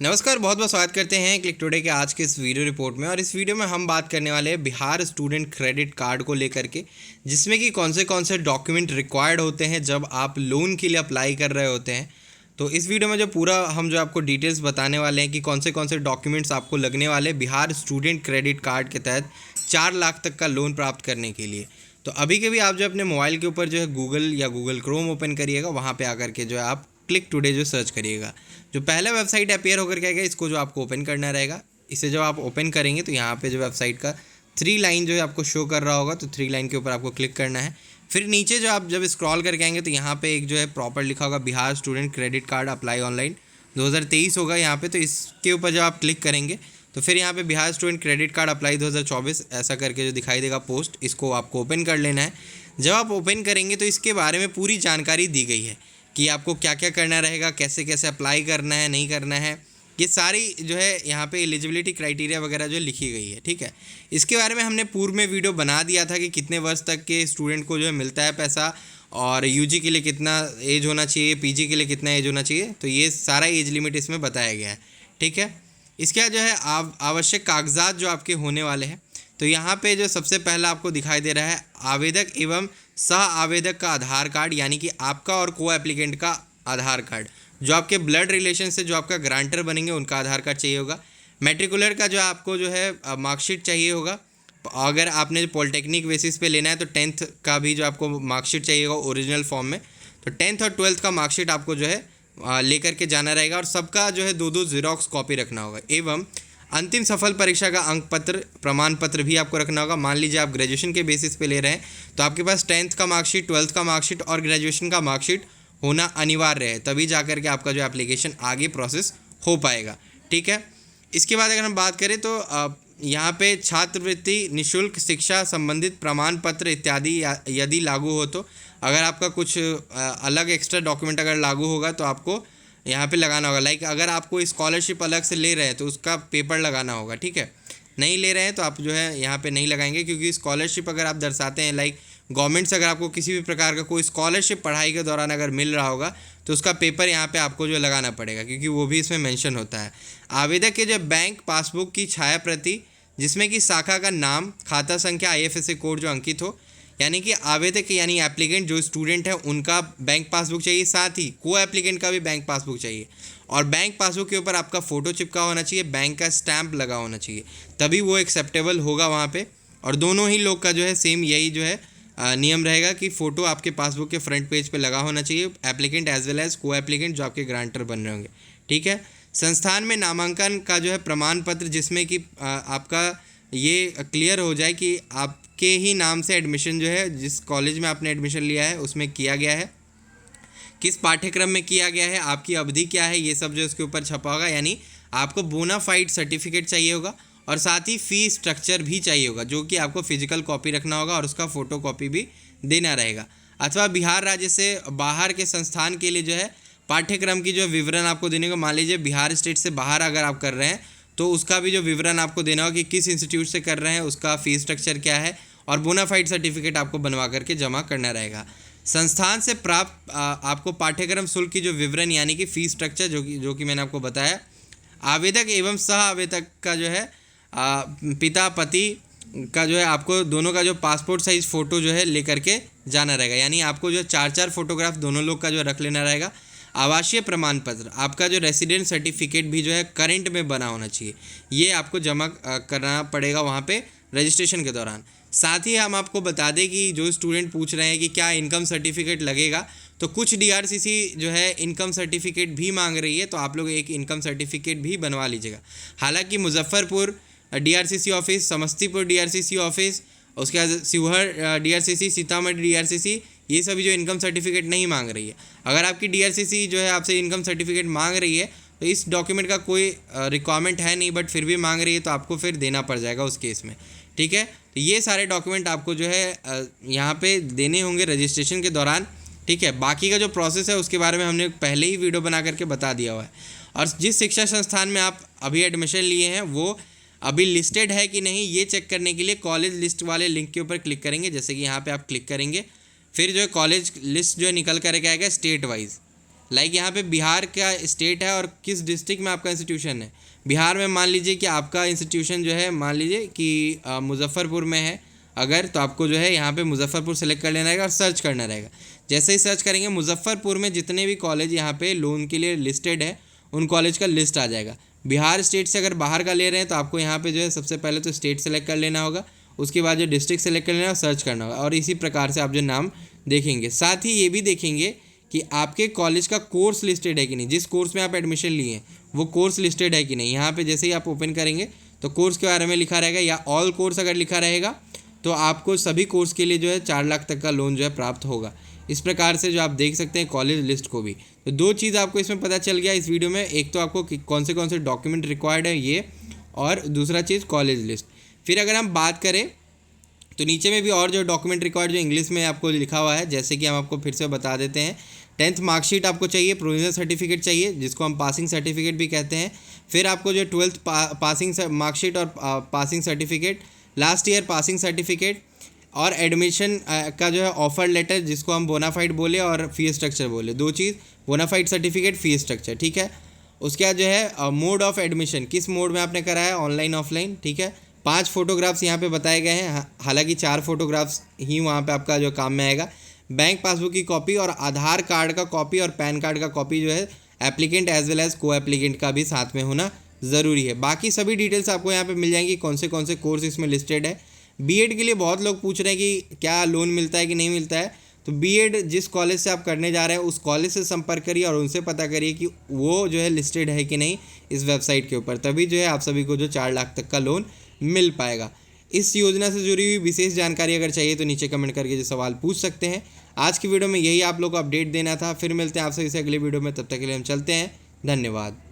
नमस्कार, बहुत बहुत स्वागत करते हैं क्लिक टुडे के आज के इस वीडियो रिपोर्ट में। और इस वीडियो में हम बात करने वाले हैं बिहार स्टूडेंट क्रेडिट कार्ड को लेकर के, जिसमें कि कौन से डॉक्यूमेंट रिक्वायर्ड होते हैं जब आप लोन के लिए अप्लाई कर रहे होते हैं। तो इस वीडियो में जो आपको डिटेल्स बताने वाले हैं कि कौन से डॉक्यूमेंट्स आपको लगने वाले हैं बिहार स्टूडेंट क्रेडिट कार्ड के तहत 4 लाख तक का लोन प्राप्त करने के लिए। तो अभी के भी आप जो अपने मोबाइल के ऊपर जो है गूगल या गूगल क्रोम ओपन करिएगा, वहाँ पे आकर के जो है आप क्लिक टुडे जो सर्च करिएगा, जो पहला वेबसाइट अपीयर होकर के आएगा, इसको जो आपको ओपन करना रहेगा। इसे जब आप ओपन करेंगे तो यहाँ पे जो वेबसाइट का 3 लाइन जो है आपको शो कर रहा होगा, तो 3 लाइन के ऊपर आपको क्लिक करना है। फिर नीचे जो आप जब स्क्रॉल करके आएंगे तो यहाँ पे एक जो है प्रॉपर लिखा होगा Bihar student credit card apply online 2023 होगा यहाँ पे। तो इसके ऊपर जब आप क्लिक करेंगे तो फिर यहाँ पे Bihar student credit card apply 2024 ऐसा करके जो दिखाई देगा पोस्ट, इसको आपको ओपन कर लेना है। जब आप ओपन करेंगे तो इसके बारे में पूरी जानकारी दी गई है कि आपको क्या क्या करना रहेगा, कैसे कैसे अप्लाई करना है, नहीं करना है। ये सारी जो है यहाँ पे एलिजिबिलिटी क्राइटेरिया वगैरह जो लिखी गई है, ठीक है। इसके बारे में हमने पूर्व में वीडियो बना दिया था कि कितने वर्ष तक के स्टूडेंट को जो है मिलता है पैसा, और यूजी के लिए कितना एज होना चाहिए, पीजी के लिए कितना एज होना चाहिए। तो ये सारा एज लिमिट इसमें बताया गया है, ठीक है। इसके बाद जो है आवश्यक कागजात जो आपके होने वाले हैं, तो यहाँ पे जो सबसे पहला आपको दिखाई दे रहा है आवेदक एवं सह आवेदक का आधार कार्ड, यानी कि आपका और को एप्लीकेंट का आधार कार्ड। जो आपके ब्लड रिलेशन से जो आपका ग्रांटर बनेंगे उनका आधार कार्ड चाहिए होगा। मैट्रिकुलर का जो आपको जो है मार्कशीट चाहिए होगा। अगर आपने पॉलिटेक्निक बेसिस पे लेना है तो 10th का भी जो आपको मार्कशीट चाहिए होगा ओरिजिनल फॉर्म में। तो 10th और 12th का मार्कशीट आपको जो है लेकर के जाना रहेगा, और सबका जो है 2-2 ज़ेरॉक्स कॉपी रखना होगा। एवं अंतिम सफल परीक्षा का अंक पत्र प्रमाण पत्र भी आपको रखना होगा। मान लीजिए आप ग्रेजुएशन के बेसिस पे ले रहे हैं तो आपके पास 10th का मार्कशीट, 12th का मार्कशीट और ग्रेजुएशन का मार्कशीट होना अनिवार्य है, तभी जाकर के आपका जो एप्लीकेशन आगे प्रोसेस हो पाएगा, ठीक है। इसके बाद अगर हम बात करें तो यहाँ पे छात्रवृत्ति, निःशुल्क शिक्षा संबंधित प्रमाण पत्र इत्यादि यदि लागू हो, तो अगर आपका कुछ अलग एक्स्ट्रा डॉक्यूमेंट अगर लागू होगा तो आपको यहाँ पे लगाना होगा। लाइक अगर आपको स्कॉलरशिप अलग से ले रहे हैं तो उसका पेपर लगाना होगा, ठीक है। नहीं ले रहे हैं तो आप जो है यहाँ पे नहीं लगाएंगे, क्योंकि स्कॉलरशिप अगर आप दर्शाते हैं, लाइक गवर्नमेंट से अगर आपको किसी भी प्रकार का कोई स्कॉलरशिप पढ़ाई के दौरान अगर मिल रहा होगा तो उसका पेपर यहाँ पे आपको जो लगाना पड़ेगा, क्योंकि वो भी इसमें मेंशन होता है। आवेदक के जो बैंक पासबुक की छाया प्रति, जिसमें कि शाखा का नाम, खाता संख्या, IFSC कोड जो अंकित हो, यानी कि आवेदक यानी एप्लीकेंट जो स्टूडेंट है उनका बैंक पासबुक चाहिए, साथ ही को एप्लीकेंट का भी बैंक पासबुक चाहिए। और बैंक पासबुक के ऊपर आपका फ़ोटो चिपका होना चाहिए, बैंक का स्टैंप लगा होना चाहिए, तभी वो एक्सेप्टेबल होगा वहाँ पे। और दोनों ही लोग का जो है सेम यही जो है नियम रहेगा कि फ़ोटो आपके पासबुक के फ्रंट पेज पे लगा होना चाहिए, एप्लीकेंट एज वेल एज को एप्लीकेंट जो आपके ग्रांटर बन रहे होंगे, ठीक है। संस्थान में नामांकन का जो है प्रमाण पत्र, जिसमें कि आपका ये क्लियर हो जाए कि आपके ही नाम से एडमिशन जो है, जिस कॉलेज में आपने एडमिशन लिया है उसमें किया गया है, किस पाठ्यक्रम में किया गया है, आपकी अवधि क्या है, ये सब जो इसके ऊपर छपा होगा। यानी आपको बोनाफाइड सर्टिफिकेट चाहिए होगा, और साथ ही फ़ी स्ट्रक्चर भी चाहिए होगा, जो कि आपको फिजिकल कॉपी रखना होगा और उसका फ़ोटो कॉपी भी देना रहेगा। अथवा बिहार राज्य से बाहर के संस्थान के लिए जो है पाठ्यक्रम की जो विवरण आपको देने को, मान लीजिए बिहार स्टेट से बाहर अगर आप कर रहे हैं तो उसका भी जो विवरण आपको देना होगा कि किस इंस्टीट्यूट से कर रहे हैं, उसका फ़ी स्ट्रक्चर क्या है, और बोनाफाइड सर्टिफिकेट आपको बनवा करके जमा करना रहेगा। संस्थान से प्राप्त आपको पाठ्यक्रम शुल्क की जो विवरण, यानी कि फ़ी स्ट्रक्चर, जो कि मैंने आपको बताया। आवेदक एवं सह आवेदक का जो है पिता पति का जो है आपको दोनों का जो पासपोर्ट साइज़ फ़ोटो जो है लेकर के जाना रहेगा, यानी आपको जो 4-4 फोटोग्राफ दोनों लोग का जो रख लेना रहेगा। आवासीय प्रमाण पत्र, आपका जो रेसिडेंट सर्टिफिकेट भी जो है करंट में बना होना चाहिए, ये आपको जमा करना पड़ेगा वहाँ पे रजिस्ट्रेशन के दौरान। साथ ही हम आपको बता दें कि जो स्टूडेंट पूछ रहे हैं कि क्या इनकम सर्टिफिकेट लगेगा, तो कुछ DRCC जो है इनकम सर्टिफिकेट भी मांग रही है, तो आप लोग एक इनकम सर्टिफिकेट भी बनवा लीजिएगा। हालांकि Muzaffarpur DRCC office, Samastipur DRCC office, उसके बाद शिवहर DRCC, सीतामढ़ी DRCC, ये सभी जो इनकम सर्टिफिकेट नहीं मांग रही है। अगर आपकी DRCC जो है आपसे इनकम सर्टिफिकेट मांग रही है तो इस डॉक्यूमेंट का कोई रिक्वायरमेंट है नहीं, बट फिर भी मांग रही है तो आपको फिर देना पड़ जाएगा उस केस में, ठीक है। तो ये सारे डॉक्यूमेंट आपको जो है यहाँ पे देने होंगे रजिस्ट्रेशन के दौरान, ठीक है। बाकी का जो प्रोसेस है उसके बारे में हमने पहले ही वीडियो बना करके बता दिया हुआ है। और जिस शिक्षा संस्थान में आप अभी एडमिशन लिए हैं वो अभी लिस्टेड है कि नहीं, ये चेक करने के लिए कॉलेज लिस्ट वाले लिंक के ऊपर क्लिक करेंगे। जैसे कि यहाँ पे आप क्लिक करेंगे, फिर जो है कॉलेज लिस्ट जो है निकल कर आएगा स्टेट वाइज, लाइक यहाँ पे बिहार का स्टेट है और किस डिस्ट्रिक्ट में आपका इंस्टीट्यूशन है। बिहार में मान लीजिए कि आपका इंस्टीट्यूशन जो है मान लीजिए कि मुजफ्फरपुर में है अगर, तो आपको जो है यहाँ पे मुजफ्फरपुर सेलेक्ट कर लेना रहेगा और सर्च करना रहेगा। जैसे ही सर्च करेंगे मुजफ्फरपुर में जितने भी कॉलेज यहाँ पे लोन के लिए लिस्टेड है उन कॉलेज का लिस्ट आ जाएगा। बिहार स्टेट से अगर बाहर का ले रहे हैं तो आपको यहाँ पे जो है सबसे पहले तो स्टेट सेलेक्ट कर लेना होगा, उसके बाद जो डिस्ट्रिक्ट सेलेक्ट कर लेना और सर्च करना होगा, और इसी प्रकार से आप जो नाम देखेंगे। साथ ही ये भी देखेंगे कि आपके कॉलेज का कोर्स लिस्टेड है कि नहीं, जिस कोर्स में आप एडमिशन लिए हैं वो कोर्स लिस्टेड है कि नहीं। यहाँ पे जैसे ही आप ओपन करेंगे तो कोर्स के बारे में लिखा रहेगा, या ऑल कोर्स अगर लिखा रहेगा तो आपको सभी कोर्स के लिए जो है 4 लाख तक का लोन जो है प्राप्त होगा। इस प्रकार से जो आप देख सकते हैं कॉलेज लिस्ट को भी। तो 2 चीज़ आपको इसमें पता चल गया इस वीडियो में, एक तो आपको कौन से डॉक्यूमेंट रिक्वायर्ड है ये, और दूसरा चीज़ कॉलेज लिस्ट। फिर अगर हम बात करें तो नीचे में भी और जो डॉक्यूमेंट रिक्वायर्ड जो इंग्लिश में आपको लिखा हुआ है, जैसे कि हम आपको फिर से बता देते हैं। 10th मार्कशीट आपको चाहिए, प्रोविजनल सर्टिफिकेट चाहिए जिसको हम पासिंग सर्टिफिकेट भी कहते हैं। फिर आपको जो 12th पासिंग मार्कशीट और passing certificate, last year passing certificate, और एडमिशन का जो है ऑफर लेटर जिसको हम बोनाफाइड बोले और फीस स्ट्रक्चर बोले, 2 चीज़, बोनाफाइड सर्टिफिकेट, फीस स्ट्रक्चर, ठीक है। उसके बाद जो है मोड ऑफ एडमिशन, किस मोड में आपने करा है, ऑनलाइन ऑफलाइन, ठीक है। 5 फोटोग्राफ्स यहाँ पे बताए गए हैं, हालांकि 4 फोटोग्राफ्स ही वहाँ पे आपका जो काम में आएगा। बैंक पासबुक की कॉपी और आधार कार्ड का कॉपी और पैन कार्ड का कॉपी जो है एप्लीकेंट एज वेल एज को एप्लीकेंट का भी साथ में होना ज़रूरी है। बाकी सभी डिटेल्स आपको यहाँ पे मिल जाएंगी, कौन से कोर्स इसमें लिस्टेड है। बीएड के लिए बहुत लोग पूछ रहे हैं कि क्या लोन मिलता है कि नहीं मिलता है, तो बीएड जिस कॉलेज से आप करने जा रहे हैं उस कॉलेज से संपर्क करिए और उनसे पता करिए कि वो जो है लिस्टेड है कि नहीं इस वेबसाइट के ऊपर, तभी जो है आप सभी को जो 4 लाख तक का लोन मिल पाएगा। इस योजना से जुड़ी हुई विशेष जानकारी अगर चाहिए तो नीचे कमेंट करके जो सवाल पूछ सकते हैं। आज की वीडियो में यही आप लोग को अपडेट देना था, फिर मिलते हैं आपसे इसे अगले वीडियो में, तब तक के लिए हम चलते हैं, धन्यवाद।